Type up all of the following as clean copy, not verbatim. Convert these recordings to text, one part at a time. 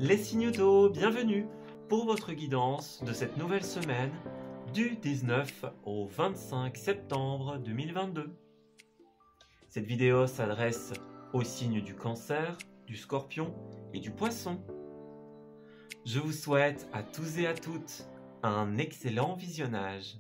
Les signes d'eau, bienvenue pour votre guidance de cette nouvelle semaine du 19 au 25 septembre 2022. Cette vidéo s'adresse aux signes du Cancer, du Scorpion et du Poisson. Je vous souhaite à tous et à toutes un excellent visionnage.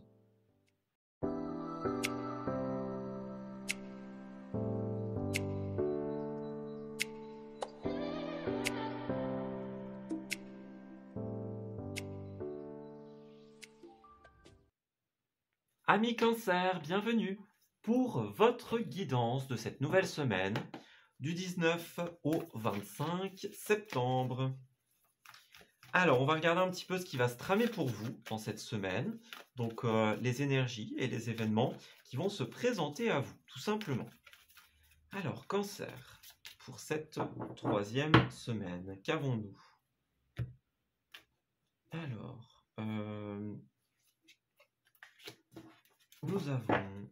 Amis Cancer, bienvenue pour votre guidance de cette nouvelle semaine du 19 au 25 septembre. Alors, on va regarder un petit peu ce qui va se tramer pour vous dans cette semaine. Donc, les énergies et les événements qui vont se présenter à vous, tout simplement. Alors, Cancer, pour cette troisième semaine, qu'avons-nous? Alors, nous avons...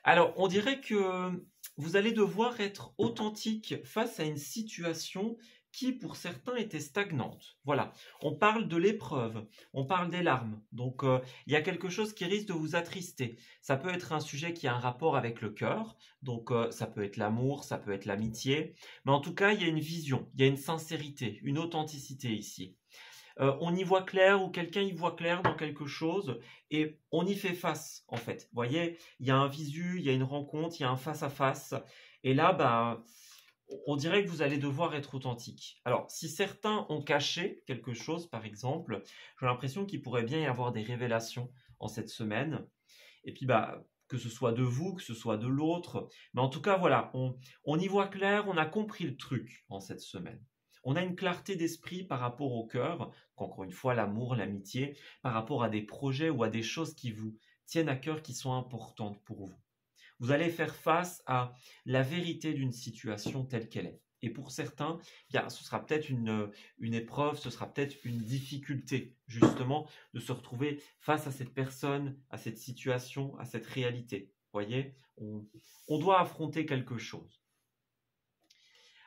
Alors, on dirait que vous allez devoir être authentique face à une situation qui, pour certains, était stagnante. Voilà, on parle de l'épreuve, on parle des larmes. Donc, il y a quelque chose qui risque de vous attrister. Ça peut être un sujet qui a un rapport avec le cœur. Donc, ça peut être l'amour, ça peut être l'amitié. Mais en tout cas, il y a une vision, il y a une sincérité, une authenticité ici. On y voit clair ou quelqu'un y voit clair dans quelque chose et on y fait face en fait. Vous voyez, il y a un visu, il y a une rencontre, il y a un face-à-face. Et là, on dirait que vous allez devoir être authentique. Alors, si certains ont caché quelque chose, par exemple, j'ai l'impression qu'il pourrait bien y avoir des révélations en cette semaine. Et puis, que ce soit de vous, que ce soit de l'autre. Mais en tout cas, voilà, on y voit clair, on a compris le truc en cette semaine. On a une clarté d'esprit par rapport au cœur, encore une fois l'amour, l'amitié, par rapport à des projets ou à des choses qui vous tiennent à cœur, qui sont importantes pour vous. Vous allez faire face à la vérité d'une situation telle qu'elle est. Et pour certains, ce sera peut-être une épreuve, ce sera peut-être une difficulté, justement, de se retrouver face à cette personne, à cette situation, à cette réalité. Vous voyez, on doit affronter quelque chose.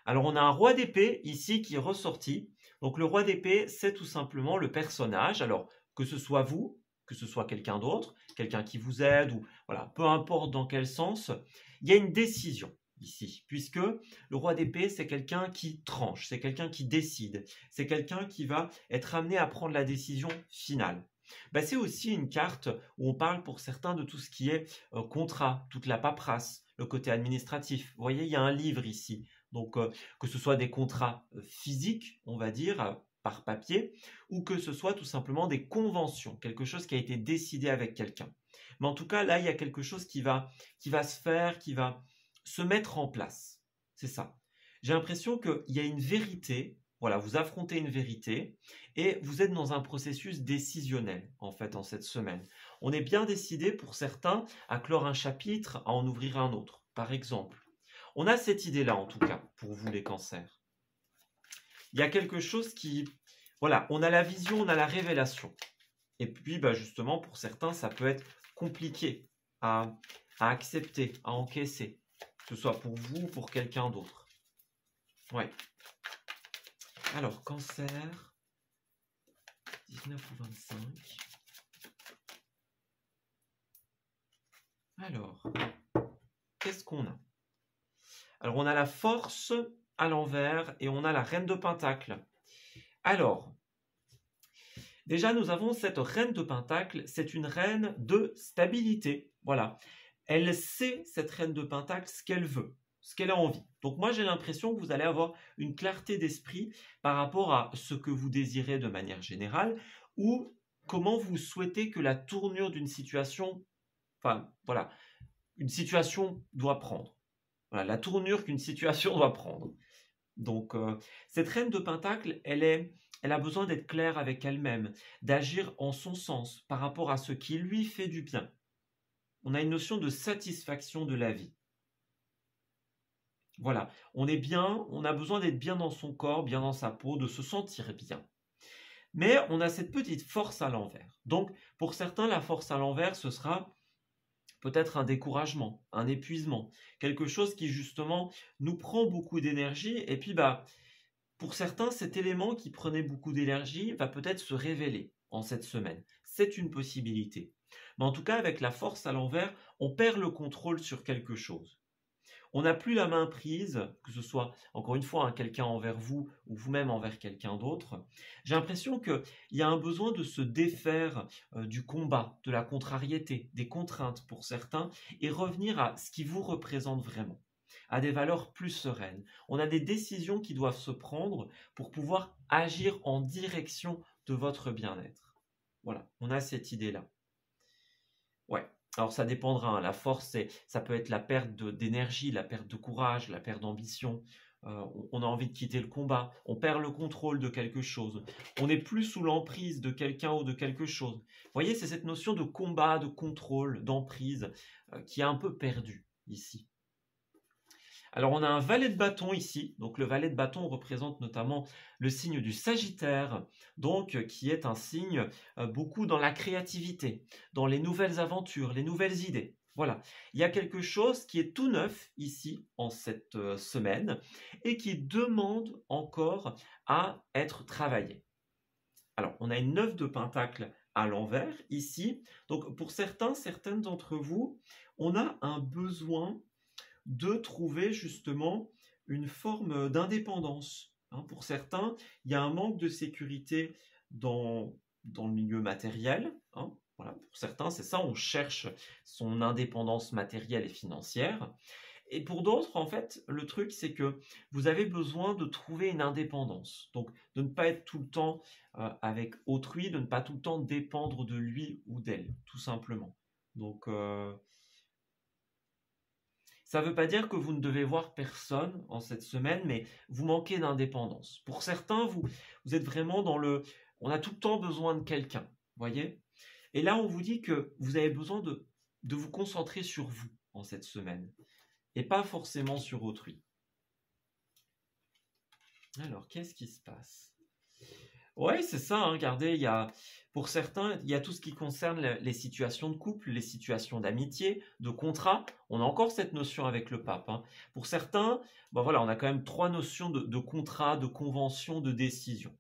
Alors, on a un roi d'épée ici qui est ressorti. Donc, le roi d'épée, c'est tout simplement le personnage. Alors, que ce soit vous, que ce soit quelqu'un d'autre, quelqu'un qui vous aide, ou voilà, peu importe dans quel sens, il y a une décision ici. Puisque le roi d'épée, c'est quelqu'un qui tranche, c'est quelqu'un qui décide, c'est quelqu'un qui va être amené à prendre la décision finale. C'est aussi une carte où on parle pour certains de tout ce qui est contrat, toute la paperasse, le côté administratif. Vous voyez, il y a un livre ici. Donc, que ce soit des contrats physiques, on va dire, par papier, ou que ce soit tout simplement des conventions, quelque chose qui a été décidé avec quelqu'un. Mais en tout cas, là, il y a quelque chose qui va se faire, qui va se mettre en place. C'est ça. J'ai l'impression qu'il y a une vérité, voilà, vous affrontez une vérité, et vous êtes dans un processus décisionnel, en fait, en cette semaine. On est bien décidé, pour certains, à clore un chapitre, à en ouvrir un autre, par exemple. On a cette idée-là, en tout cas, pour vous les cancers. Il y a quelque chose qui... Voilà, on a la vision, on a la révélation. Et puis, justement, pour certains, ça peut être compliqué à accepter, à encaisser. Que ce soit pour vous ou pour quelqu'un d'autre. Ouais. Alors, Cancer, 19 ou 25. Alors, qu'est-ce qu'on a? Alors, on a la force à l'envers et on a la reine de Pentacle. Alors, déjà, nous avons cette reine de Pentacle, c'est une reine de stabilité. Voilà. Elle sait, cette reine de Pentacle, ce qu'elle veut, ce qu'elle a envie. Donc, moi, j'ai l'impression que vous allez avoir une clarté d'esprit par rapport à ce que vous désirez de manière générale ou comment vous souhaitez que la tournure d'une situation, une situation doit prendre. Voilà, la tournure qu'une situation doit prendre. Donc, cette reine de Pentacle, elle a besoin d'être claire avec elle-même, d'agir en son sens par rapport à ce qui lui fait du bien. On a une notion de satisfaction de la vie. Voilà, on est bien, on a besoin d'être bien dans son corps, bien dans sa peau, de se sentir bien. Mais on a cette petite force à l'envers. Donc, pour certains, la force à l'envers, ce sera peut-être un découragement, un épuisement, quelque chose qui justement nous prend beaucoup d'énergie et puis pour certains, cet élément qui prenait beaucoup d'énergie va peut-être se révéler en cette semaine. C'est une possibilité. Mais en tout cas, avec la force à l'envers, on perd le contrôle sur quelque chose. On n'a plus la main prise, que ce soit, encore une fois, quelqu'un envers vous ou vous-même envers quelqu'un d'autre. J'ai l'impression qu'il y a un besoin de se défaire du combat, de la contrariété, des contraintes pour certains, et revenir à ce qui vous représente vraiment, à des valeurs plus sereines. On a des décisions qui doivent se prendre pour pouvoir agir en direction de votre bien-être. Voilà, on a cette idée-là. Ouais. Alors ça dépendra, hein. La force, ça peut être la perte d'énergie, la perte de courage, la perte d'ambition. On a envie de quitter le combat, on perd le contrôle de quelque chose, on n'est plus sous l'emprise de quelqu'un ou de quelque chose. Vous voyez, c'est cette notion de combat, de contrôle, d'emprise qui est un peu perdue ici. Alors on a un valet de bâton ici, donc le valet de bâton représente notamment le signe du Sagittaire, donc qui est un signe beaucoup dans la créativité, dans les nouvelles aventures, les nouvelles idées. Voilà, il y a quelque chose qui est tout neuf ici en cette semaine et qui demande encore à être travaillé. Alors on a une 9 de pentacle à l'envers ici, donc pour certaines d'entre vous, on a un besoin de trouver justement une forme d'indépendance. Pour certains, il y a un manque de sécurité dans le milieu matériel. Voilà, pour certains, c'est ça, on cherche son indépendance matérielle et financière. Et pour d'autres, en fait, le truc, c'est que vous avez besoin de trouver une indépendance. Donc, de ne pas être tout le temps avec autrui, de ne pas tout le temps dépendre de lui ou d'elle, tout simplement. Donc, ça ne veut pas dire que vous ne devez voir personne en cette semaine, mais vous manquez d'indépendance. Pour certains, vous êtes vraiment dans le... On a tout le temps besoin de quelqu'un, voyez? Et là, on vous dit que vous avez besoin de vous concentrer sur vous en cette semaine, et pas forcément sur autrui. Alors, qu'est-ce qui se passe? Ouais, c'est ça, regardez, pour certains, il y a tout ce qui concerne les situations de couple, les situations d'amitié, de contrat. On a encore cette notion avec le pape. Pour certains, voilà, on a quand même 3 notions de contrat, de convention, de décision.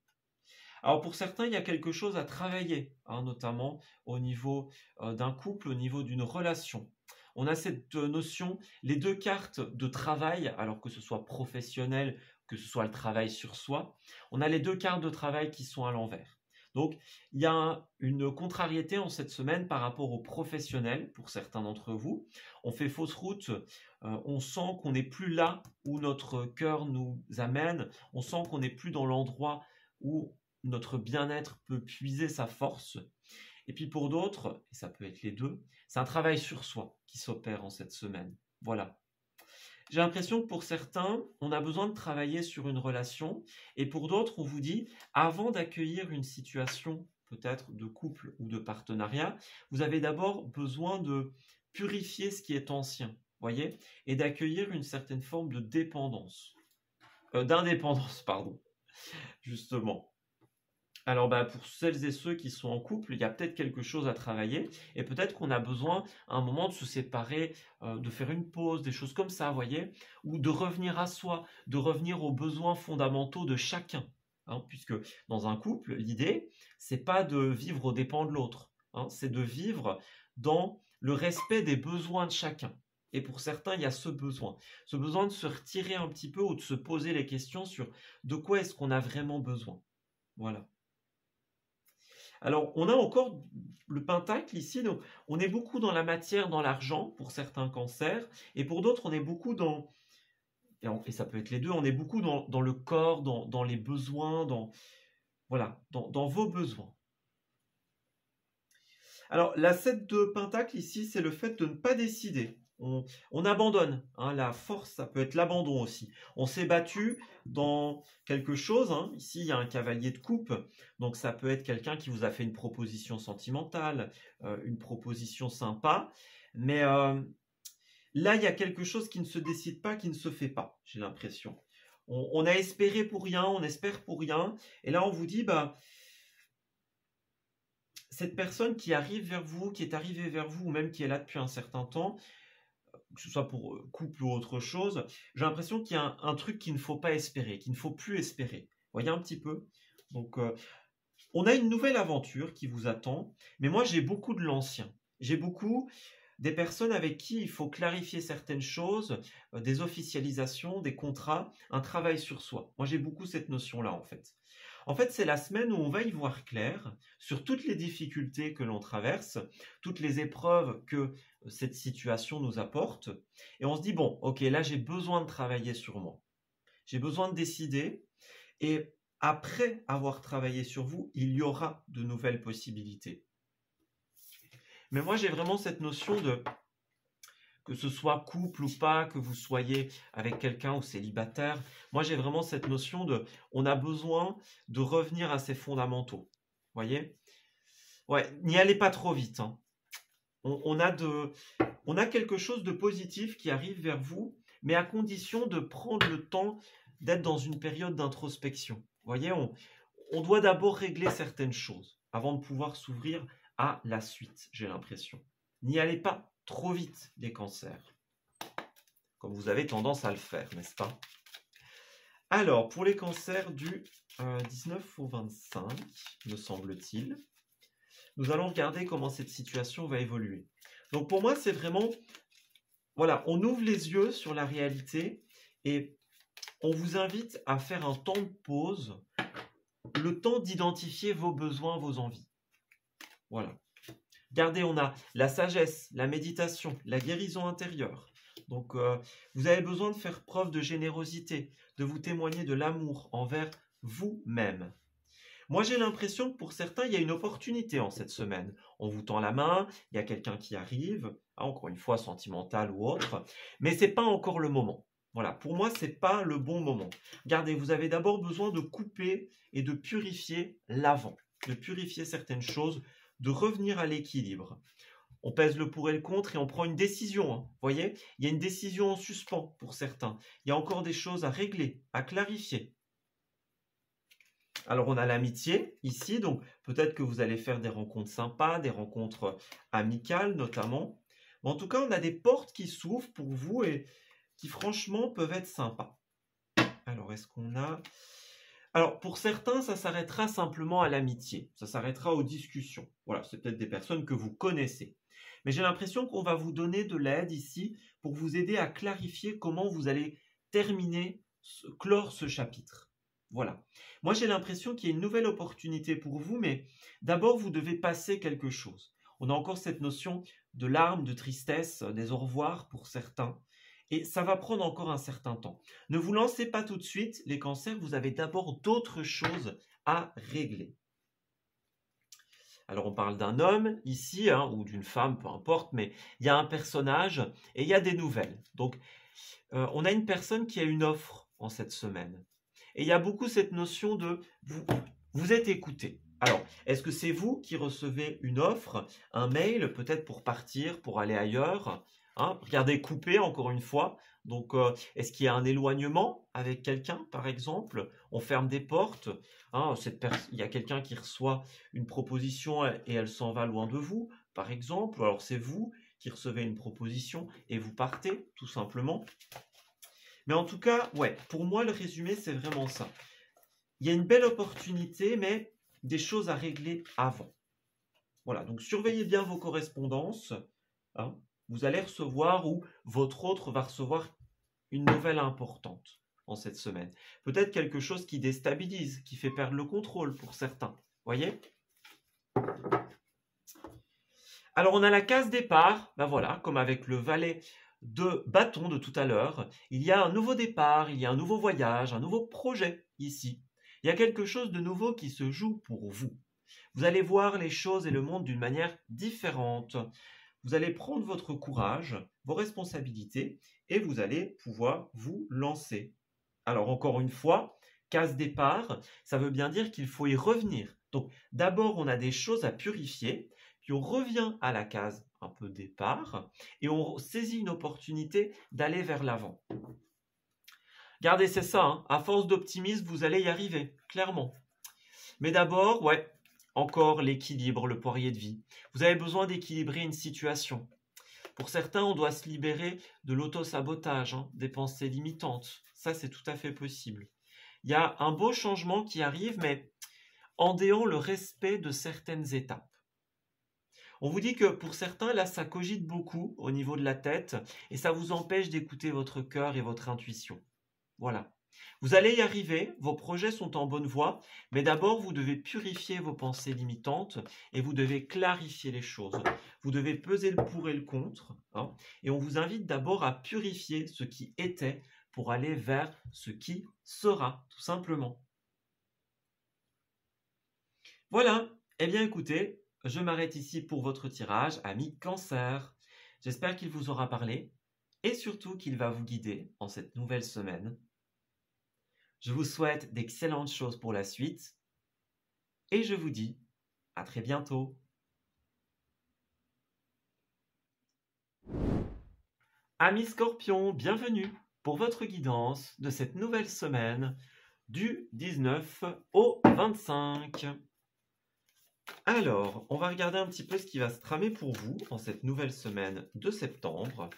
Alors pour certains, il y a quelque chose à travailler, notamment au niveau d'un couple, au niveau d'une relation. On a cette notion, les 2 cartes de travail, alors que ce soit professionnel, que ce soit le travail sur soi, on a les 2 cartes de travail qui sont à l'envers. Donc, il y a une contrariété en cette semaine par rapport aux professionnels, pour certains d'entre vous. On fait fausse route, on sent qu'on n'est plus là où notre cœur nous amène, on sent qu'on n'est plus dans l'endroit où notre bien-être peut puiser sa force. Et puis pour d'autres, et ça peut être les deux, c'est un travail sur soi qui s'opère en cette semaine. Voilà. J'ai l'impression que pour certains, on a besoin de travailler sur une relation, et pour d'autres, on vous dit, avant d'accueillir une situation peut-être de couple ou de partenariat, vous avez d'abord besoin de purifier ce qui est ancien, voyez, et d'accueillir une certaine forme de dépendance, d'indépendance, pardon, justement. Alors pour celles et ceux qui sont en couple, il y a peut-être quelque chose à travailler et peut-être qu'on a besoin à un moment de se séparer, de faire une pause, des choses comme ça, voyez, ou de revenir à soi, de revenir aux besoins fondamentaux de chacun. Puisque dans un couple, l'idée, c'est pas de vivre aux dépens de l'autre, c'est de vivre dans le respect des besoins de chacun. Et pour certains, il y a ce besoin de se retirer un petit peu ou de se poser les questions sur de quoi est-ce qu'on a vraiment besoin. Voilà. Alors, on a encore le pentacle ici, donc on est beaucoup dans la matière, dans l'argent, pour certains cancers, et pour d'autres, on est beaucoup dans, et ça peut être les deux, on est beaucoup dans le corps, dans les besoins, voilà, dans vos besoins. Alors, la 7 de pentacle ici, c'est le fait de ne pas décider. On abandonne. La force, ça peut être l'abandon aussi. On s'est battu dans quelque chose. Ici, il y a un cavalier de coupe. Donc, ça peut être quelqu'un qui vous a fait une proposition sentimentale, une proposition sympa. Mais là, il y a quelque chose qui ne se décide pas, qui ne se fait pas, j'ai l'impression. On a espéré pour rien, on espère pour rien. Et là, on vous dit, cette personne qui arrive vers vous, qui est arrivée vers vous, ou même qui est là depuis un certain temps, que ce soit pour couple ou autre chose, j'ai l'impression qu'il y a un truc qu'il ne faut pas espérer, qu'il ne faut plus espérer. Vous voyez un petit peu? Donc, on a une nouvelle aventure qui vous attend, mais moi j'ai beaucoup de l'ancien. J'ai beaucoup des personnes avec qui il faut clarifier certaines choses, des officialisations, des contrats, un travail sur soi. Moi j'ai beaucoup cette notion-là en fait. En fait, c'est la semaine où on va y voir clair sur toutes les difficultés que l'on traverse, toutes les épreuves que cette situation nous apporte. Et on se dit, bon, ok, là j'ai besoin de travailler sur moi. J'ai besoin de décider. Et après avoir travaillé sur vous, il y aura de nouvelles possibilités. Mais moi, j'ai vraiment cette notion de, que ce soit couple ou pas, que vous soyez avec quelqu'un ou célibataire, moi, j'ai vraiment cette notion de, on a besoin de revenir à ses fondamentaux. Vous voyez? Ouais, n'y allez pas trop vite. Hein. On a quelque chose de positif qui arrive vers vous, mais à condition de prendre le temps d'être dans une période d'introspection. Vous voyez, on doit d'abord régler certaines choses avant de pouvoir s'ouvrir à la suite, j'ai l'impression. N'y allez pas trop vite, les cancers, comme vous avez tendance à le faire, n'est-ce pas? Alors, pour les cancers du 19 au 25, me semble-t-il, nous allons regarder comment cette situation va évoluer. Donc pour moi, c'est vraiment, voilà, on ouvre les yeux sur la réalité et on vous invite à faire un temps de pause, le temps d'identifier vos besoins, vos envies. Voilà. Regardez, on a la sagesse, la méditation, la guérison intérieure. Donc, vous avez besoin de faire preuve de générosité, de vous témoigner de l'amour envers vous-même. Moi, j'ai l'impression que pour certains, il y a une opportunité en cette semaine. On vous tend la main, il y a quelqu'un qui arrive, encore une fois, sentimental ou autre, mais ce n'est pas encore le moment. Voilà, pour moi, ce n'est pas le bon moment. Regardez, vous avez d'abord besoin de couper et de purifier l'avant, de purifier certaines choses, de revenir à l'équilibre. On pèse le pour et le contre et on prend une décision. Hein. Vous voyez, il y a une décision en suspens pour certains. Il y a encore des choses à régler, à clarifier. Alors, on a l'amitié ici, donc peut-être que vous allez faire des rencontres sympas, des rencontres amicales notamment. Mais en tout cas, on a des portes qui s'ouvrent pour vous et qui franchement peuvent être sympas. Alors, est-ce qu'on a... Alors, pour certains, ça s'arrêtera simplement à l'amitié. Ça s'arrêtera aux discussions. Voilà, c'est peut-être des personnes que vous connaissez. Mais j'ai l'impression qu'on va vous donner de l'aide ici pour vous aider à clarifier comment vous allez terminer, clore ce chapitre. Voilà. Moi, j'ai l'impression qu'il y a une nouvelle opportunité pour vous, mais d'abord, vous devez passer quelque chose. On a encore cette notion de larmes, de tristesse, des au revoir pour certains. Et ça va prendre encore un certain temps. Ne vous lancez pas tout de suite, les cancers, vous avez d'abord d'autres choses à régler. Alors on parle d'un homme ici, hein, ou d'une femme, peu importe, mais il y a un personnage et il y a des nouvelles. Donc on a une personne qui a une offre en cette semaine. Et il y a beaucoup cette notion de vous êtes écouté. Alors, est-ce que c'est vous qui recevez une offre, un mail, peut-être pour partir, pour aller ailleurs? Hein, regardez, couper encore une fois. Donc, est-ce qu'il y a un éloignement avec quelqu'un, par exemple? On ferme des portes. Hein, il y a quelqu'un qui reçoit une proposition et elle s'en va loin de vous, par exemple. Alors, c'est vous qui recevez une proposition et vous partez, tout simplement. Mais en tout cas, ouais, pour moi, le résumé, c'est vraiment ça. Il y a une belle opportunité, mais des choses à régler avant. Voilà, donc surveillez bien vos correspondances. Hein. Vous allez recevoir ou votre autre va recevoir une nouvelle importante en cette semaine. Peut-être quelque chose qui déstabilise, qui fait perdre le contrôle pour certains. Voyez ? Alors, on a la case départ. Ben voilà, comme avec le valet de bâton de tout à l'heure. Il y a un nouveau départ, il y a un nouveau voyage, un nouveau projet ici. Il y a quelque chose de nouveau qui se joue pour vous. Vous allez voir les choses et le monde d'une manière différente. Vous allez prendre votre courage, vos responsabilités et vous allez pouvoir vous lancer. Alors encore une fois, case départ, ça veut bien dire qu'il faut y revenir. Donc d'abord, on a des choses à purifier, puis on revient à la case un peu départ et on saisit une opportunité d'aller vers l'avant. Regardez, c'est ça, hein. À force d'optimisme, vous allez y arriver, clairement. Mais d'abord, ouais, encore l'équilibre, le poirier de vie. Vous avez besoin d'équilibrer une situation. Pour certains, on doit se libérer de l'auto-sabotage, des pensées limitantes. Ça, c'est tout à fait possible. Il y a un beau changement qui arrive, mais en déant le respect de certaines étapes. On vous dit que pour certains, là, ça cogite beaucoup au niveau de la tête et ça vous empêche d'écouter votre cœur et votre intuition. Voilà. Vous allez y arriver, vos projets sont en bonne voie, mais d'abord, vous devez purifier vos pensées limitantes et vous devez clarifier les choses. Vous devez peser le pour et le contre, et on vous invite d'abord à purifier ce qui était pour aller vers ce qui sera, tout simplement. Voilà. Eh bien, écoutez, je m'arrête ici pour votre tirage, ami Cancer. J'espère qu'il vous aura parlé et surtout qu'il va vous guider en cette nouvelle semaine. Je vous souhaite d'excellentes choses pour la suite et je vous dis à très bientôt. Amis Scorpions, bienvenue pour votre guidance de cette nouvelle semaine du 19 au 25. Alors, on va regarder un petit peu ce qui va se tramer pour vous en cette nouvelle semaine de septembre.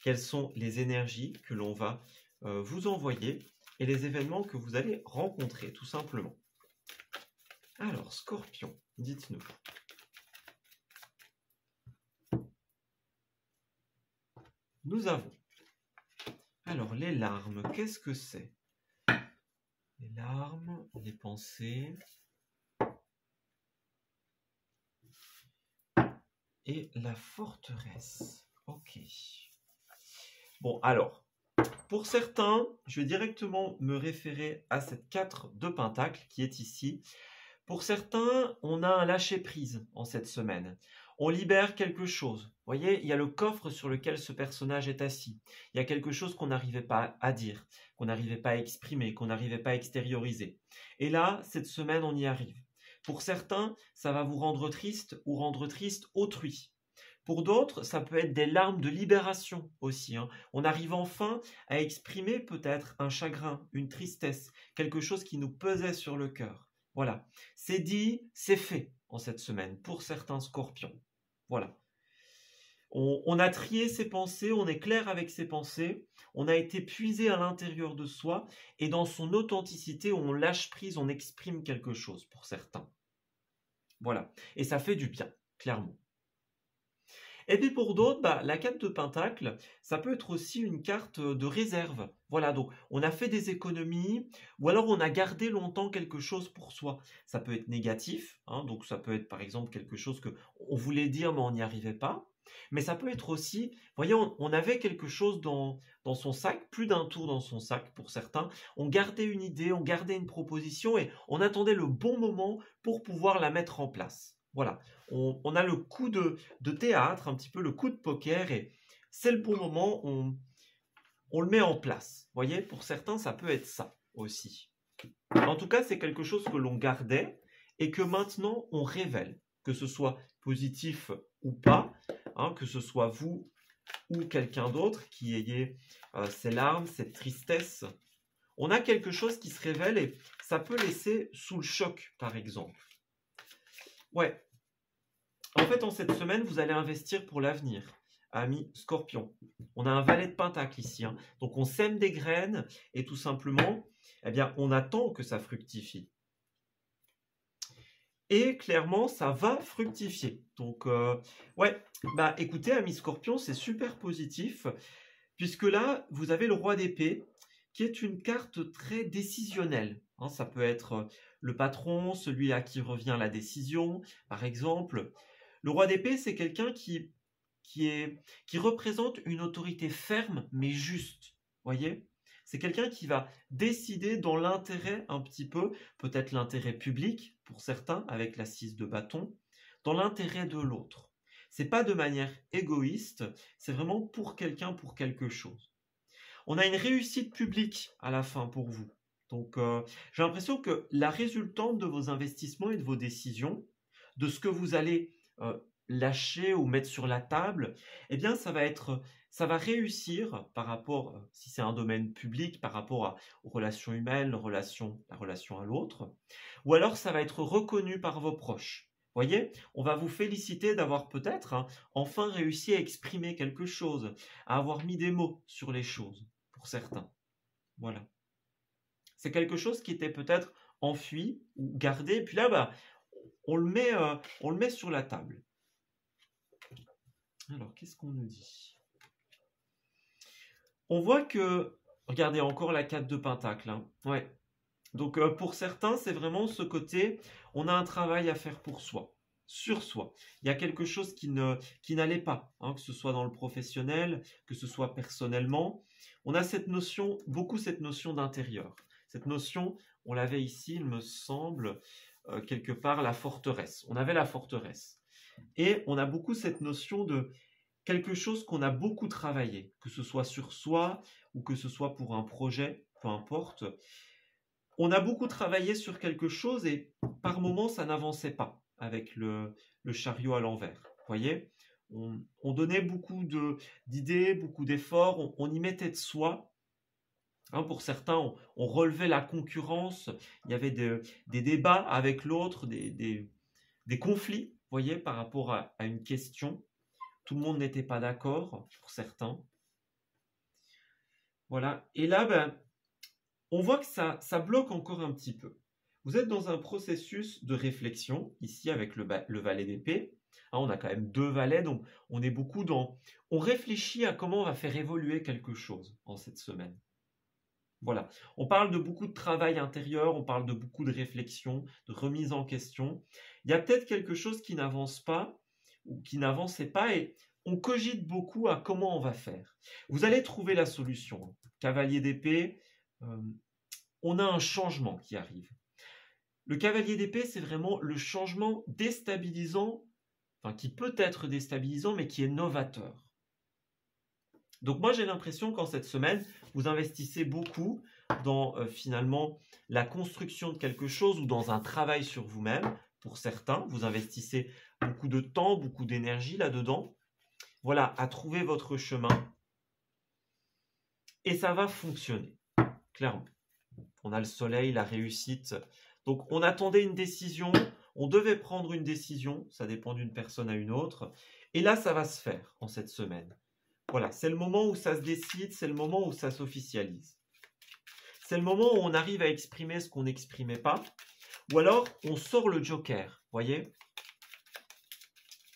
Quelles sont les énergies que l'on va vous envoyer et les événements que vous allez rencontrer, tout simplement. Alors, Scorpion, dites-nous. Nous avons... Alors, les larmes, qu'est-ce que c'est? Les larmes, les pensées... Et la forteresse. Ok. Bon, alors, pour certains, je vais directement me référer à cette 4 de Pentacle qui est ici. Pour certains, on a un lâcher-prise en cette semaine. On libère quelque chose. Vous voyez, il y a le coffre sur lequel ce personnage est assis. Il y a quelque chose qu'on n'arrivait pas à dire, qu'on n'arrivait pas à exprimer, qu'on n'arrivait pas à extérioriser. Et là, cette semaine, on y arrive. Pour certains, ça va vous rendre triste ou rendre triste autrui. Pour d'autres, ça peut être des larmes de libération aussi. On arrive enfin à exprimer peut-être un chagrin, une tristesse, quelque chose qui nous pesait sur le cœur. Voilà, c'est dit, c'est fait en cette semaine pour certains scorpions. Voilà. On a trié ses pensées, on est clair avec ses pensées, on a été puisé à l'intérieur de soi et dans son authenticité, on lâche prise, on exprime quelque chose pour certains. Voilà, et ça fait du bien, clairement. Et puis pour d'autres, la 4 de Pentacle, ça peut être aussi une carte de réserve. Voilà, donc on a fait des économies ou alors on a gardé longtemps quelque chose pour soi. Ça peut être négatif, donc ça peut être par exemple quelque chose qu'on voulait dire mais on n'y arrivait pas. Mais ça peut être aussi, voyez, on avait quelque chose dans son sac, plus d'un tour dans son sac pour certains. On gardait une idée, on gardait une proposition et on attendait le bon moment pour pouvoir la mettre en place. Voilà, on a le coup de théâtre, un petit peu le coup de poker et c'est le bon moment, on le met en place. Vous voyez, pour certains, ça peut être ça aussi. En tout cas, c'est quelque chose que l'on gardait et que maintenant on révèle, que ce soit positif ou pas, que ce soit vous ou quelqu'un d'autre qui ayez ces larmes, cette tristesse. On a quelque chose qui se révèle et ça peut laisser sous le choc, par exemple. Ouais. En fait, en cette semaine, vous allez investir pour l'avenir, amis Scorpion. On a un valet de Pentacle ici. Donc, on sème des graines et tout simplement, eh bien, on attend que ça fructifie. Et clairement, ça va fructifier. Donc, écoutez, amis Scorpion, c'est super positif, puisque là, vous avez le roi d'épée, qui est une carte très décisionnelle. Ça peut être le patron, celui à qui revient la décision, par exemple. Le roi d'épée, c'est quelqu'un qui représente une autorité ferme, mais juste. Voyez ? C'est quelqu'un qui va décider dans l'intérêt un petit peu, peut-être l'intérêt public pour certains, avec la 6 de bâton, dans l'intérêt de l'autre. C'est pas de manière égoïste, c'est vraiment pour quelqu'un, pour quelque chose. On a une réussite publique à la fin pour vous. Donc, j'ai l'impression que la résultante de vos investissements et de vos décisions, de ce que vous allez lâcher ou mettre sur la table, eh bien ça va réussir par rapport, si c'est un domaine public, par rapport aux relations humaines, la relation à l'autre, ou alors ça va être reconnu par vos proches. Voyez, on va vous féliciter d'avoir peut-être enfin réussi à exprimer quelque chose, à avoir mis des mots sur les choses, pour certains. Voilà. C'est quelque chose qui était peut-être enfui ou gardé, et puis là, bah, on le met sur la table. Alors, qu'est-ce qu'on nous dit? On voit que, regardez encore la 4 de Pentacle. Hein. Ouais. Donc, pour certains, c'est vraiment ce côté, on a un travail à faire pour soi, sur soi. Il y a quelque chose qui n'allait pas, hein, que ce soit dans le professionnel, que ce soit personnellement. On a beaucoup cette notion d'intérieur. Cette notion, on l'avait ici, il me semble, quelque part, la forteresse. On avait la forteresse. Et on a beaucoup cette notion de quelque chose qu'on a beaucoup travaillé, que ce soit sur soi ou que ce soit pour un projet, peu importe. On a beaucoup travaillé sur quelque chose et par moments, ça n'avançait pas avec le chariot à l'envers. Vous voyez, on donnait beaucoup d'idées, beaucoup d'efforts, on y mettait de soi. Hein, pour certains, on relevait la concurrence, il y avait des débats avec l'autre, des conflits, vous voyez, par rapport à une question. Tout le monde n'était pas d'accord, pour certains. Voilà. Et là, ben, on voit que ça bloque encore un petit peu. Vous êtes dans un processus de réflexion, ici avec le valet d'épée. Hein, on a quand même 2 valets, donc on est beaucoup dans... On réfléchit à comment on va faire évoluer quelque chose en cette semaine. Voilà. On parle de beaucoup de travail intérieur, on parle de beaucoup de réflexion, de remise en question. Il y a peut-être quelque chose qui n'avance pas, ou qui n'avançait pas, et on cogite beaucoup à comment on va faire. Vous allez trouver la solution. Cavalier d'épée, on a un changement qui arrive. Le cavalier d'épée, c'est vraiment le changement déstabilisant, enfin qui peut être déstabilisant, mais qui est novateur. Donc moi, j'ai l'impression qu'en cette semaine, vous investissez beaucoup dans finalement la construction de quelque chose ou dans un travail sur vous-même. Pour certains, vous investissez beaucoup de temps, beaucoup d'énergie là-dedans. Voilà, à trouver votre chemin. Et ça va fonctionner, clairement. On a le soleil, la réussite. Donc, on attendait une décision. On devait prendre une décision. Ça dépend d'une personne à une autre. Et là, ça va se faire en cette semaine. Voilà, c'est le moment où ça se décide. C'est le moment où ça s'officialise. C'est le moment où on arrive à exprimer ce qu'on n'exprimait pas. Ou alors, on sort le joker. Voyez?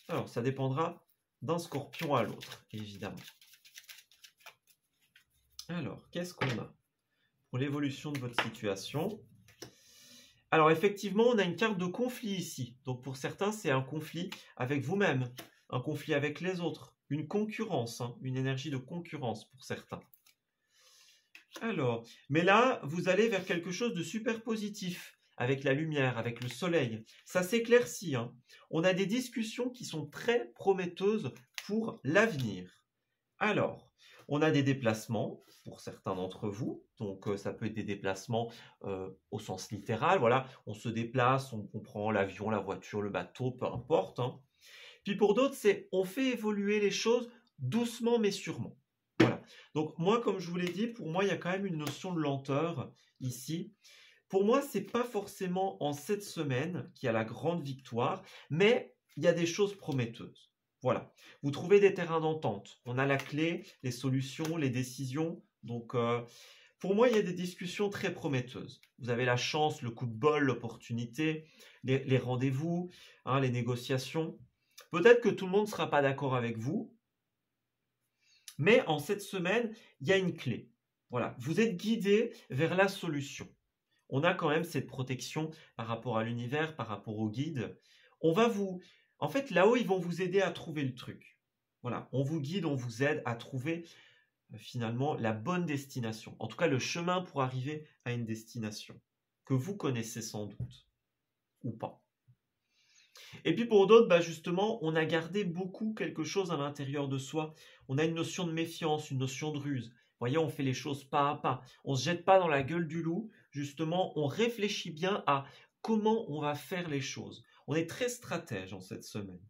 Alors, ça dépendra d'un scorpion à l'autre, évidemment. Alors, qu'est-ce qu'on a pour l'évolution de votre situation? Alors, effectivement, on a une carte de conflit ici. Donc, pour certains, c'est un conflit avec vous-même, un conflit avec les autres, une concurrence, hein, une énergie de concurrence pour certains. Alors, mais là, vous allez vers quelque chose de super positif, avec la lumière, avec le soleil. Ça s'éclaircit. Hein. On a des discussions qui sont très prometteuses pour l'avenir. Alors, on a des déplacements pour certains d'entre vous. Donc, ça peut être des déplacements au sens littéral. Voilà, on se déplace, on prend l'avion, la voiture, le bateau, peu importe. Hein. Puis pour d'autres, c'est on fait évoluer les choses doucement mais sûrement. Voilà. Donc, moi, comme je vous l'ai dit, pour moi, il y a quand même une notion de lenteur ici. Pour moi, ce n'est pas forcément en cette semaine qu'il y a la grande victoire, mais il y a des choses prometteuses. Voilà. Vous trouvez des terrains d'entente. On a la clé, les solutions, les décisions. Donc, pour moi, il y a des discussions très prometteuses. Vous avez la chance, le coup de bol, l'opportunité, les rendez-vous, hein, les négociations. Peut-être que tout le monde ne sera pas d'accord avec vous, mais en cette semaine, il y a une clé. Voilà. Vous êtes guidé vers la solution. On a quand même cette protection par rapport à l'univers, par rapport au guide. On va vous... En fait, là-haut, ils vont vous aider à trouver le truc. Voilà, on vous guide, on vous aide à trouver finalement la bonne destination. En tout cas, le chemin pour arriver à une destination que vous connaissez sans doute ou pas. Et puis pour d'autres, bah justement, on a gardé beaucoup quelque chose à l'intérieur de soi. On a une notion de méfiance, une notion de ruse. Vous voyez, on fait les choses pas à pas. On ne se jette pas dans la gueule du loup. Justement, on réfléchit bien à comment on va faire les choses. On est très stratège en cette semaine.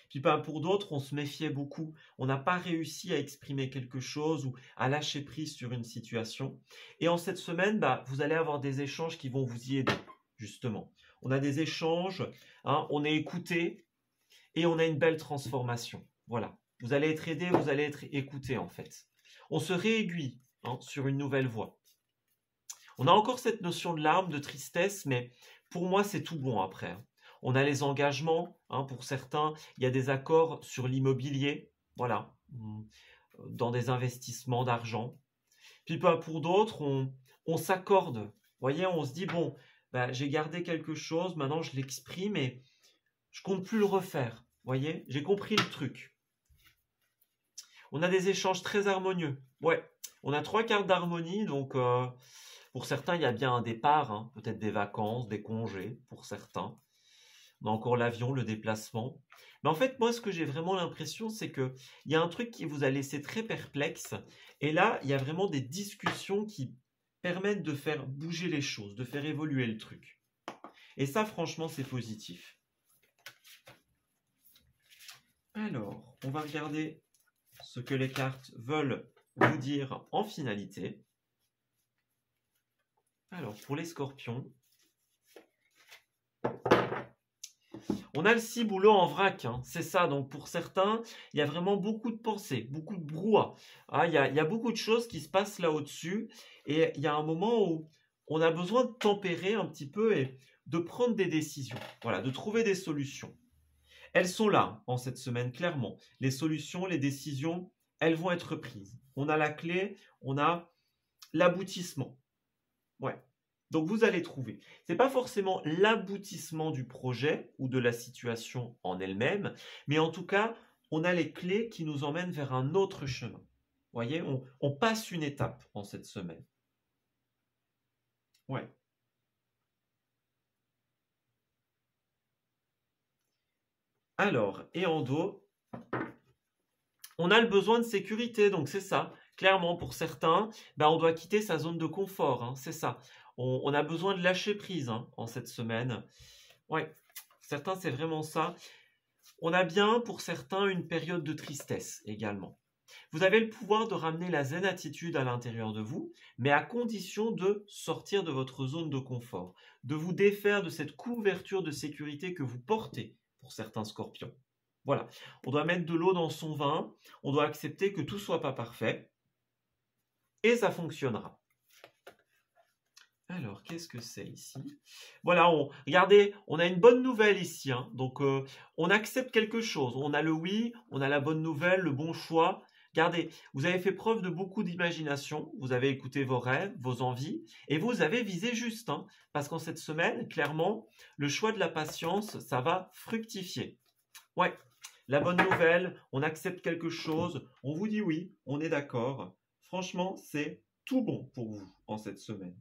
Puis ben, pour d'autres, on se méfiait beaucoup. On n'a pas réussi à exprimer quelque chose ou à lâcher prise sur une situation. Et en cette semaine, bah, vous allez avoir des échanges qui vont vous y aider, justement. On a des échanges, hein, on est écouté et on a une belle transformation. Voilà. Vous allez être aidé, vous allez être écouté en fait. On se réaiguille hein, sur une nouvelle voie. On a encore cette notion de larmes, de tristesse, mais pour moi, c'est tout bon après. Hein. On a les engagements, hein, pour certains, il y a des accords sur l'immobilier, voilà, dans des investissements d'argent. Puis pas pour d'autres, on s'accorde. Vous voyez, on se dit, bon, bah, j'ai gardé quelque chose, maintenant je l'exprime et je compte plus le refaire. Vous voyez, j'ai compris le truc. On a des échanges très harmonieux. Ouais, on a 3 cartes d'harmonie, donc pour certains, il y a bien un départ, hein, peut-être des vacances, des congés, pour certains. On a encore l'avion, le déplacement. Mais en fait, moi, ce que j'ai vraiment l'impression, c'est qu'il y a un truc qui vous a laissé très perplexe. Et là, il y a vraiment des discussions qui permettent de faire bouger les choses, de faire évoluer le truc. Et ça, franchement, c'est positif. Alors, on va regarder ce que les cartes veulent vous dire en finalité. Alors, pour les scorpions, on a le ciboulot en vrac, hein, c'est ça. Donc, pour certains, il y a vraiment beaucoup de pensées, beaucoup de brouhaha. Ah, il y a beaucoup de choses qui se passent là au-dessus. Et il y a un moment où on a besoin de tempérer un petit peu et de prendre des décisions. Voilà, de trouver des solutions. Elles sont là en cette semaine, clairement. Les solutions, les décisions, elles vont être prises. On a la clé, on a l'aboutissement. Ouais. Donc vous allez trouver. Ce n'est pas forcément l'aboutissement du projet ou de la situation en elle-même, mais en tout cas, on a les clés qui nous emmènent vers un autre chemin. Vous voyez, on passe une étape en cette semaine. Ouais. Alors, et en dos, on a le besoin de sécurité, donc c'est ça. Clairement, pour certains, ben, on doit quitter sa zone de confort, hein, c'est ça. On a besoin de lâcher prise hein, en cette semaine. Ouais, certains, c'est vraiment ça. On a bien, pour certains, une période de tristesse également. Vous avez le pouvoir de ramener la zen attitude à l'intérieur de vous, mais à condition de sortir de votre zone de confort, de vous défaire de cette couverture de sécurité que vous portez pour certains scorpions. Voilà, on doit mettre de l'eau dans son vin, on doit accepter que tout ne soit pas parfait, et ça fonctionnera. Alors, qu'est-ce que c'est ici? Voilà, regardez, on a une bonne nouvelle ici. Hein. Donc, on accepte quelque chose. On a le oui, on a la bonne nouvelle, le bon choix. Regardez, vous avez fait preuve de beaucoup d'imagination. Vous avez écouté vos rêves, vos envies. Et vous avez visé juste. Hein, parce qu'en cette semaine, clairement, le choix de la patience, ça va fructifier. Ouais, la bonne nouvelle, on accepte quelque chose. On vous dit oui, on est d'accord. Franchement, c'est tout bon pour vous en cette semaine.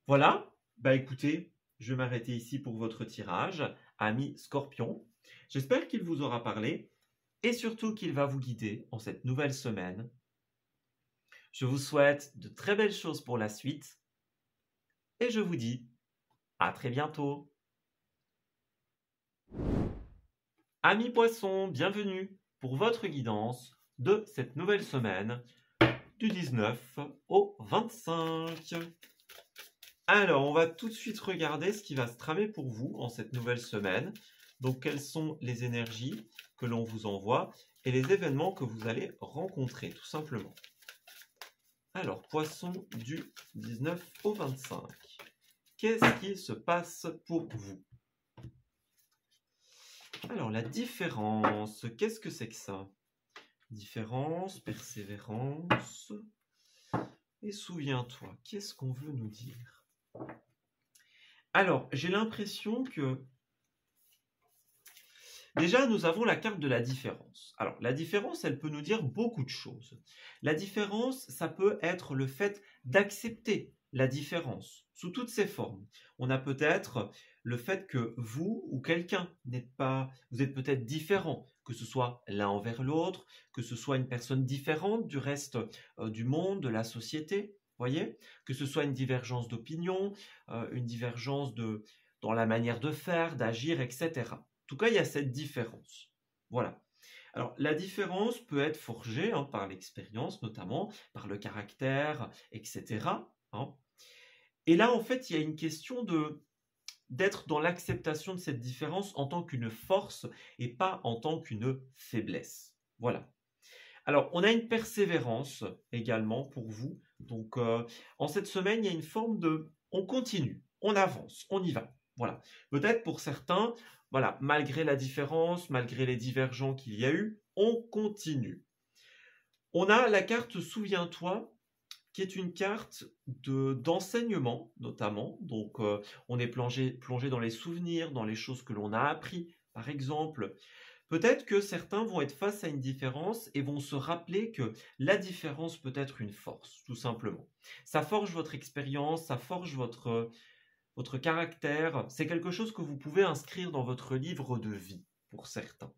Voilà, bah écoutez, je vais m'arrêter ici pour votre tirage, ami Scorpion. J'espère qu'il vous aura parlé et surtout qu'il va vous guider en cette nouvelle semaine. Je vous souhaite de très belles choses pour la suite et je vous dis à très bientôt. Amis Poissons, bienvenue pour votre guidance de cette nouvelle semaine du 19 au 25. Alors, on va tout de suite regarder ce qui va se tramer pour vous en cette nouvelle semaine. Donc, quelles sont les énergies que l'on vous envoie et les événements que vous allez rencontrer, tout simplement. Alors, Poisson du 19 au 25. Qu'est-ce qui se passe pour vous? Alors, la différence, qu'est-ce que c'est que ça? Différence, persévérance. Et souviens-toi, qu'est-ce qu'on veut nous dire? Alors, j'ai l'impression que déjà, nous avons la carte de la différence. Alors, la différence, elle peut nous dire beaucoup de choses. La différence, ça peut être le fait d'accepter la différence sous toutes ses formes. On a peut-être le fait que vous ou quelqu'un n'êtes pas, vous êtes peut-être différent, que ce soit l'un envers l'autre, que ce soit une personne différente du reste du monde, de la société, voyez, que ce soit une divergence d'opinion, une divergence dans la manière de faire, d'agir, etc. En tout cas, il y a cette différence. Voilà. Alors, la différence peut être forgée par l'expérience, notamment par le caractère, etc. Et là, en fait, il y a une question d'être dans l'acceptation de cette différence en tant qu'une force et pas en tant qu'une faiblesse. Voilà. Alors, on a une persévérance également pour vous. Donc, en cette semaine, il y a une forme de... On continue, on avance, on y va. Voilà. Peut-être pour certains, voilà, malgré la différence, malgré les divergences qu'il y a eu, on continue. On a la carte Souviens-toi, qui est une carte d'enseignement, notamment. Donc, on est plongé dans les souvenirs, dans les choses que l'on a appris. Par exemple, peut-être que certains vont être face à une différence et vont se rappeler que la différence peut être une force, tout simplement. Ça forge votre expérience, ça forge votre caractère. C'est quelque chose que vous pouvez inscrire dans votre livre de vie, pour certains.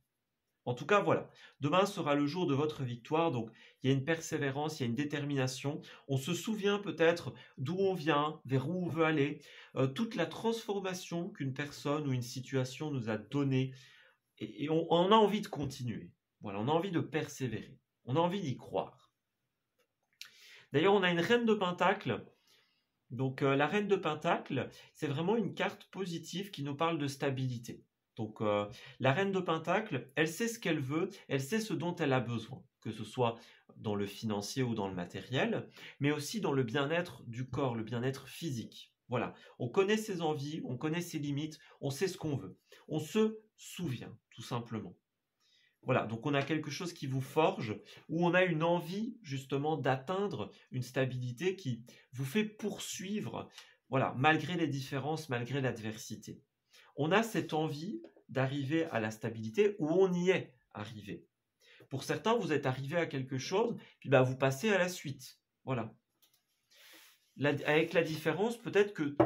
En tout cas, voilà. Demain sera le jour de votre victoire. Donc, il y a une persévérance, il y a une détermination. On se souvient peut-être d'où on vient, vers où on veut aller. Toute la transformation qu'une personne ou une situation nous a donnée. Et on a envie de continuer. Voilà, on a envie de persévérer. On a envie d'y croire. D'ailleurs, on a une reine de Pentacle. Donc, la reine de Pentacle, c'est vraiment une carte positive qui nous parle de stabilité. Donc, la reine de Pentacle, elle sait ce qu'elle veut, elle sait ce dont elle a besoin, que ce soit dans le financier ou dans le matériel, mais aussi dans le bien-être du corps, le bien-être physique. Voilà, on connaît ses envies, on connaît ses limites, on sait ce qu'on veut. On se souvient, tout simplement. Voilà, donc on a quelque chose qui vous forge, où on a une envie justement d'atteindre une stabilité qui vous fait poursuivre, voilà, malgré les différences, malgré l'adversité. On a cette envie d'arriver à la stabilité où on y est arrivé. Pour certains, vous êtes arrivé à quelque chose, puis vous passez à la suite. Voilà. Avec la différence, peut-être que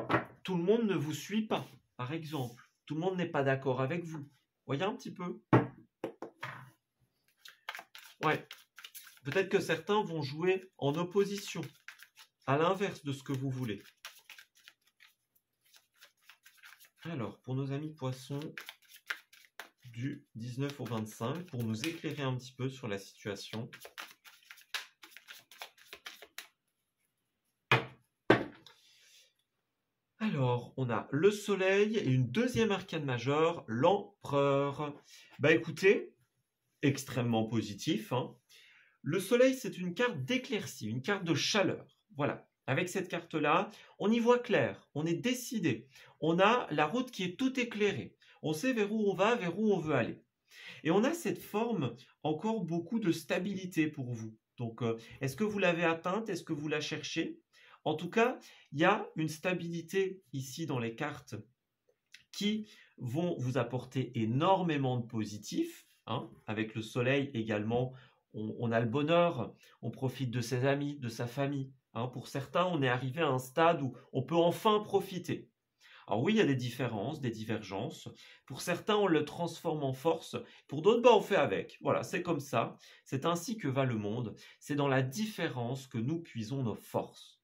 tout le monde ne vous suit pas, par exemple. Tout le monde n'est pas d'accord avec vous. Voyez un petit peu. Ouais. Peut-être que certains vont jouer en opposition, à l'inverse de ce que vous voulez. Alors, pour nos amis poissons, du 19 au 25, pour nous éclairer un petit peu sur la situation. Alors, on a le soleil et une deuxième arcane majeure, l'empereur. Écoutez, extrêmement positif. Le soleil, c'est une carte d'éclaircie, une carte de chaleur. Voilà. Avec cette carte-là, on y voit clair, on est décidé. On a la route qui est toute éclairée. On sait vers où on va, vers où on veut aller. Et on a cette forme, encore beaucoup de stabilité pour vous. Donc, est-ce que vous l'avez atteinte? Est-ce que vous la cherchez? En tout cas, il y a une stabilité ici dans les cartes qui vont vous apporter énormément de positifs. Avec le soleil également, on a le bonheur, on profite de ses amis, de sa famille. Pour certains, on est arrivé à un stade où on peut enfin profiter. Alors oui, il y a des différences, des divergences. Pour certains, on le transforme en force. Pour d'autres, on fait avec. Voilà, c'est comme ça. C'est ainsi que va le monde. C'est dans la différence que nous puisons nos forces.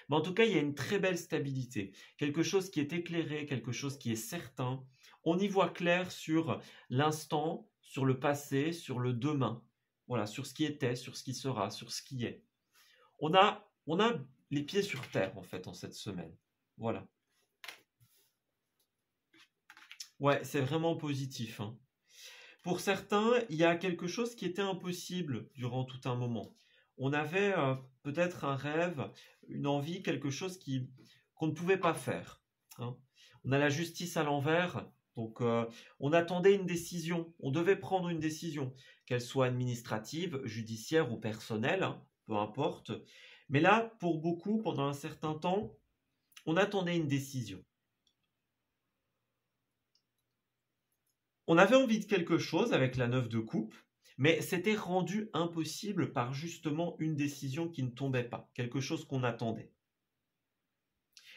Mais en tout cas, il y a une très belle stabilité. Quelque chose qui est éclairé, quelque chose qui est certain. On y voit clair sur l'instant, sur le passé, sur le demain. Voilà, sur ce qui était, sur ce qui sera, sur ce qui est. On a les pieds sur terre, en fait, en cette semaine. Voilà. Ouais, c'est vraiment positif. Pour certains, il y a quelque chose qui était impossible durant tout un moment. On avait peut-être un rêve, une envie, quelque chose qu'on ne pouvait pas faire. On a la justice à l'envers, donc on attendait une décision, on devait prendre une décision, qu'elle soit administrative, judiciaire ou personnelle, peu importe. Mais là, pour beaucoup, pendant un certain temps, on attendait une décision. On avait envie de quelque chose avec la 9 de coupe, mais c'était rendu impossible par justement une décision qui ne tombait pas, quelque chose qu'on attendait.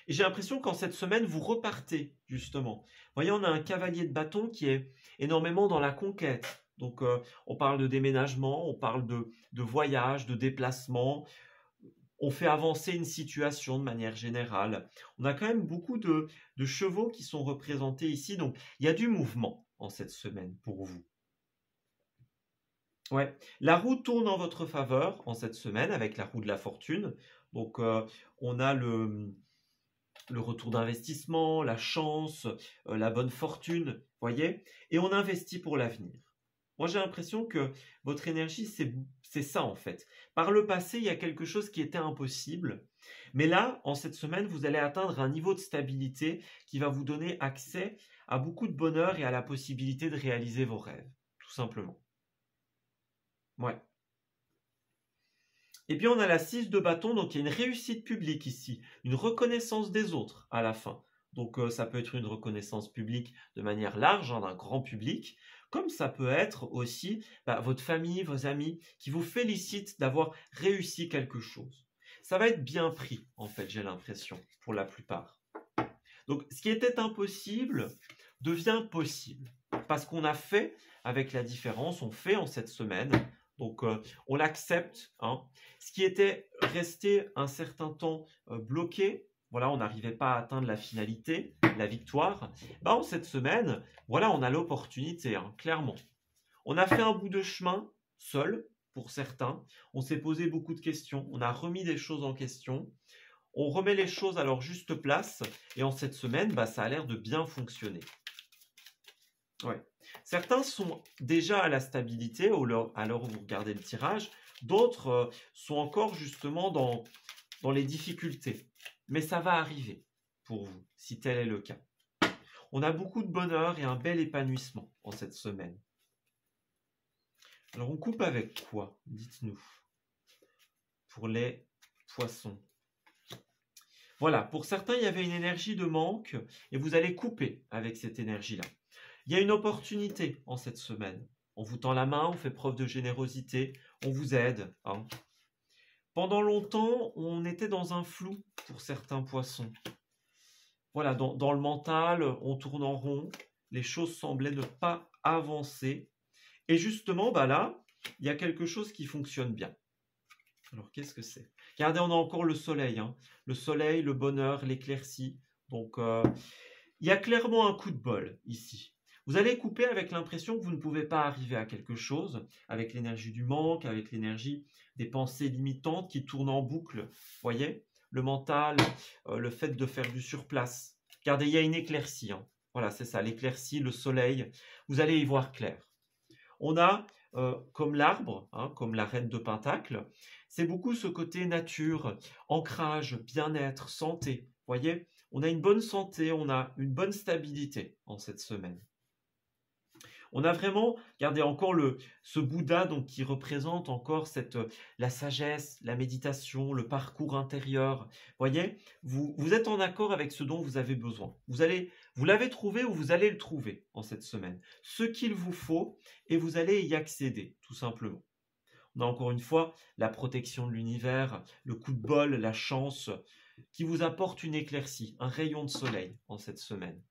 Et j'ai l'impression qu'en cette semaine, vous repartez justement. Vous voyez, on a un cavalier de bâton qui est énormément dans la conquête. Donc, on parle de déménagement, on parle de voyage, de déplacement. On fait avancer une situation de manière générale. On a quand même beaucoup de chevaux qui sont représentés ici. Donc, il y a du mouvement en cette semaine pour vous. Ouais. La roue tourne en votre faveur en cette semaine avec la roue de la fortune. Donc, on a le retour d'investissement, la chance, la bonne fortune, voyez? Et on investit pour l'avenir. Moi, j'ai l'impression que votre énergie, c'est ça en fait. Par le passé, il y a quelque chose qui était impossible. Mais là, en cette semaine, vous allez atteindre un niveau de stabilité qui va vous donner accès à beaucoup de bonheur et à la possibilité de réaliser vos rêves, tout simplement. Ouais. Et puis on a la 6 de bâton, donc il y a une réussite publique ici, une reconnaissance des autres à la fin. Donc ça peut être une reconnaissance publique de manière large, d'un grand public, comme ça peut être aussi votre famille, vos amis, qui vous félicitent d'avoir réussi quelque chose. Ça va être bien pris, en fait, j'ai l'impression, pour la plupart. Donc ce qui était impossible devient possible, parce qu'on a fait avec la différence, on fait en cette semaine. Donc, on l'accepte. Ce qui était resté un certain temps bloqué, voilà, on n'arrivait pas à atteindre la finalité, la victoire. En cette semaine, voilà, on a l'opportunité, clairement. On a fait un bout de chemin, seul, pour certains. On s'est posé beaucoup de questions. On a remis des choses en question. On remet les choses à leur juste place. Et en cette semaine, ça a l'air de bien fonctionner. Ouais. Certains sont déjà à la stabilité à l'heure où vous regardez le tirage, d'autres sont encore justement dans les difficultés. Mais ça va arriver pour vous, si tel est le cas. On a beaucoup de bonheur et un bel épanouissement en cette semaine. Alors on coupe avec quoi? Dites-nous. Pour les poissons. Voilà, pour certains, il y avait une énergie de manque et vous allez couper avec cette énergie-là. Il y a une opportunité en cette semaine. On vous tend la main, on fait preuve de générosité, on vous aide. Pendant longtemps, on était dans un flou pour certains poissons. Voilà, dans le mental, on tourne en rond, les choses semblaient ne pas avancer. Et justement, là, il y a quelque chose qui fonctionne bien. Alors, qu'est-ce que c'est? Regardez, on a encore le soleil. Le soleil, le bonheur, l'éclaircie. Donc, il y a clairement un coup de bol ici. Vous allez couper avec l'impression que vous ne pouvez pas arriver à quelque chose, avec l'énergie du manque, avec l'énergie des pensées limitantes qui tournent en boucle. Voyez, le mental, le fait de faire du surplace. Regardez, il y a une éclaircie. Voilà, c'est ça, l'éclaircie, le soleil. Vous allez y voir clair. On a, comme l'arbre, comme la reine de Pentacle, c'est beaucoup ce côté nature, ancrage, bien-être, santé. Voyez, on a une bonne santé, on a une bonne stabilité en cette semaine. On a vraiment, regardez encore ce Bouddha donc, qui représente encore la sagesse, la méditation, le parcours intérieur. Voyez, vous êtes en accord avec ce dont vous avez besoin. Vous l'avez trouvé ou vous allez le trouver en cette semaine. Ce qu'il vous faut et vous allez y accéder, tout simplement. On a encore une fois la protection de l'univers, le coup de bol, la chance qui vous apporte une éclaircie, un rayon de soleil en cette semaine.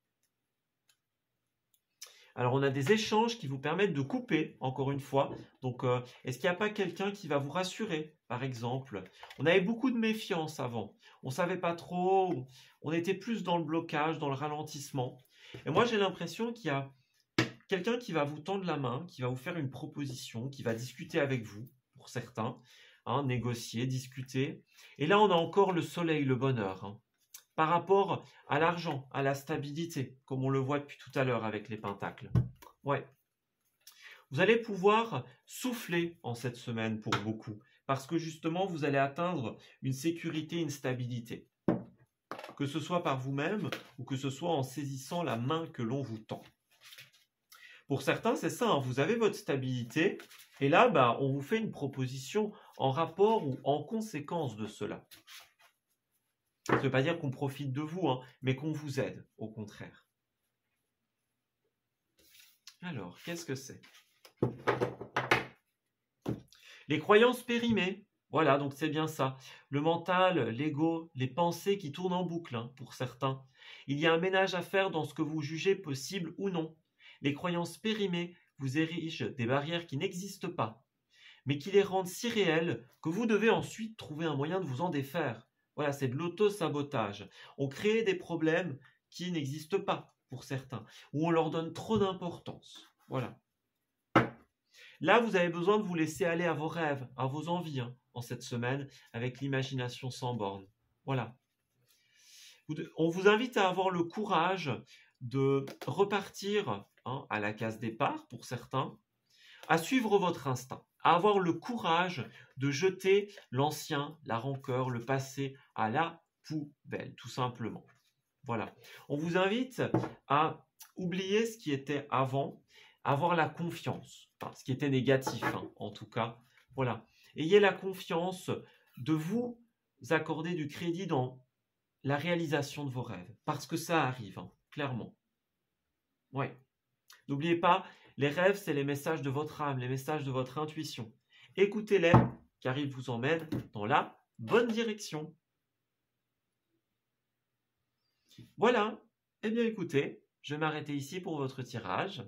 Alors, on a des échanges qui vous permettent de couper, encore une fois. Donc, est-ce qu'il n'y a pas quelqu'un qui va vous rassurer, par exemple? On avait beaucoup de méfiance avant. On ne savait pas trop. On était plus dans le blocage, dans le ralentissement. Et moi, j'ai l'impression qu'il y a quelqu'un qui va vous tendre la main, qui va vous faire une proposition, qui va discuter avec vous, pour certains. Négocier, discuter. Et là, on a encore le soleil, le bonheur. Par rapport à l'argent, à la stabilité, comme on le voit depuis tout à l'heure avec les pentacles. Ouais. Vous allez pouvoir souffler en cette semaine pour beaucoup, parce que justement, vous allez atteindre une sécurité, une stabilité. Que ce soit par vous-même ou que ce soit en saisissant la main que l'on vous tend. Pour certains, c'est ça, vous avez votre stabilité, et là, on vous fait une proposition en rapport ou en conséquence de cela. Ça ne veut pas dire qu'on profite de vous, mais qu'on vous aide, au contraire. Alors, qu'est-ce que c'est? Les croyances périmées. Voilà, donc c'est bien ça. Le mental, l'ego, les pensées qui tournent en boucle, pour certains. Il y a un ménage à faire dans ce que vous jugez possible ou non. Les croyances périmées vous érigent des barrières qui n'existent pas. mais qui les rendent si réels que vous devez ensuite trouver un moyen de vous en défaire. Voilà, c'est de l'auto-sabotage. On crée des problèmes qui n'existent pas pour certains, ou on leur donne trop d'importance. Voilà. Là, vous avez besoin de vous laisser aller à vos rêves, à vos envies, hein, en cette semaine, avec l'imagination sans borne. Voilà. On vous invite à avoir le courage de repartir, hein, à la case départ, pour certains, à suivre votre instinct, à avoir le courage de jeter l'ancien, la rancœur, le passé à la poubelle, tout simplement. Voilà. On vous invite à oublier ce qui était avant, avoir la confiance, enfin, ce qui était négatif, hein, en tout cas. Voilà. Ayez la confiance de vous accorder du crédit dans la réalisation de vos rêves, parce que ça arrive, hein, clairement. Oui. N'oubliez pas, les rêves, c'est les messages de votre âme, les messages de votre intuition. Écoutez-les, car ils vous emmènent dans la bonne direction. Voilà. Eh bien, écoutez, je vais m'arrêter ici pour votre tirage.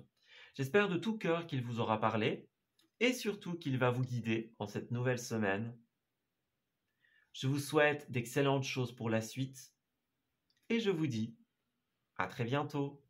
J'espère de tout cœur qu'il vous aura parlé et surtout qu'il va vous guider en cette nouvelle semaine. Je vous souhaite d'excellentes choses pour la suite et je vous dis à très bientôt.